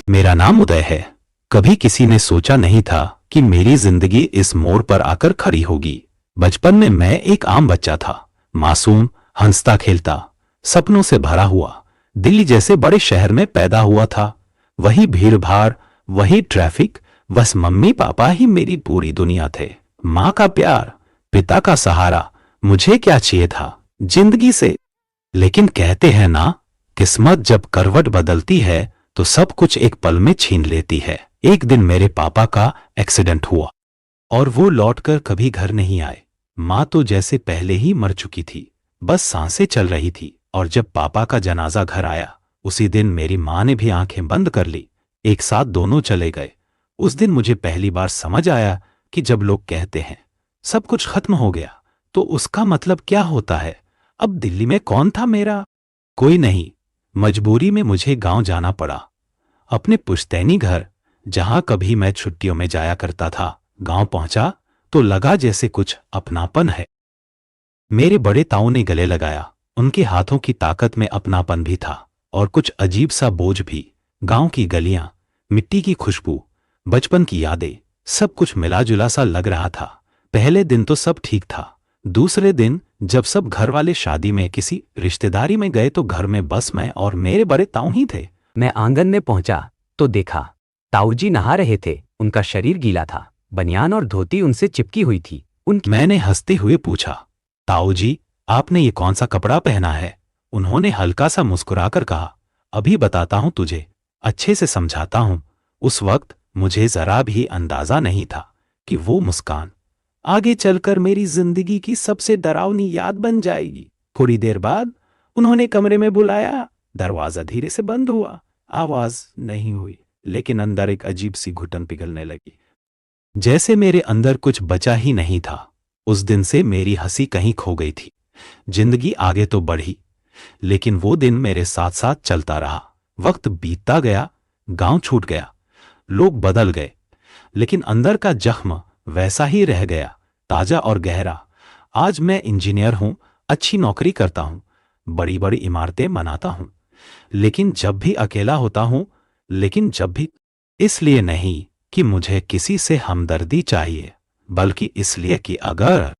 मेरा नाम उदय है। कभी किसी ने सोचा नहीं था कि मेरी जिंदगी इस मोड़ पर आकर खड़ी होगी। बचपन में मैं एक आम बच्चा था, मासूम, हंसता खेलता, सपनों से भरा हुआ। दिल्ली जैसे बड़े शहर में पैदा हुआ था। वही भीड़ भाड़, वही ट्रैफिक, बस मम्मी पापा ही मेरी पूरी दुनिया थे। माँ का प्यार, पिता का सहारा, मुझे क्या चाहिए था जिंदगी से। लेकिन कहते हैं ना, किस्मत जब करवट बदलती है तो सब कुछ एक पल में छीन लेती है। एक दिन मेरे पापा का एक्सीडेंट हुआ और वो लौटकर कभी घर नहीं आए। माँ तो जैसे पहले ही मर चुकी थी, बस सांसें चल रही थी। और जब पापा का जनाजा घर आया, उसी दिन मेरी माँ ने भी आंखें बंद कर ली। एक साथ दोनों चले गए। उस दिन मुझे पहली बार समझ आया कि जब लोग कहते हैं सब कुछ खत्म हो गया, तो उसका मतलब क्या होता है। अब दिल्ली में कौन था मेरा? कोई नहीं। मजबूरी में मुझे गांव जाना पड़ा, अपने पुश्तैनी घर, जहां कभी मैं छुट्टियों में जाया करता था। गांव पहुंचा तो लगा जैसे कुछ अपनापन है। मेरे बड़े ताऊ ने गले लगाया। उनके हाथों की ताकत में अपनापन भी था और कुछ अजीब सा बोझ भी। गांव की गलियां, मिट्टी की खुशबू, बचपन की यादें, सब कुछ मिला जुला सा लग रहा था। पहले दिन तो सब ठीक था। दूसरे दिन जब सब घर वाले शादी में किसी रिश्तेदारी में गए तो घर में बस मैं और मेरे बड़े ताऊ ही थे। मैं आंगन में पहुंचा तो देखा ताऊजी नहा रहे थे। उनका शरीर गीला था, बनियान और धोती उनसे चिपकी हुई थी। मैंने हंसते हुए पूछा, ताऊ जी, आपने ये कौन सा कपड़ा पहना है? उन्होंने हल्का सा मुस्कुराकर कहा, अभी बताता हूं तुझे, अच्छे से समझाता हूं। उस वक्त मुझे जरा भी अंदाजा नहीं था कि वो मुस्कान आगे चलकर मेरी जिंदगी की सबसे डरावनी याद बन जाएगी। थोड़ी देर बाद उन्होंने कमरे में बुलाया। दरवाजा धीरे से बंद हुआ। आवाज नहीं हुई, लेकिन अंदर एक अजीब सी घुटन पिघलने लगी, जैसे मेरे अंदर कुछ बचा ही नहीं था। उस दिन से मेरी हंसी कहीं खो गई थी। जिंदगी आगे तो बढ़ी, लेकिन वो दिन मेरे साथ साथ चलता रहा। वक्त बीतता गया, गांव छूट गया, लोग बदल गए, लेकिन अंदर का जख्म वैसा ही रह गया, ताजा और गहरा। आज मैं इंजीनियर हूं, अच्छी नौकरी करता हूं, बड़ी बड़ी इमारतें बनाता हूं, लेकिन जब भी अकेला होता हूं, इसलिए नहीं कि मुझे किसी से हमदर्दी चाहिए, बल्कि इसलिए कि अगर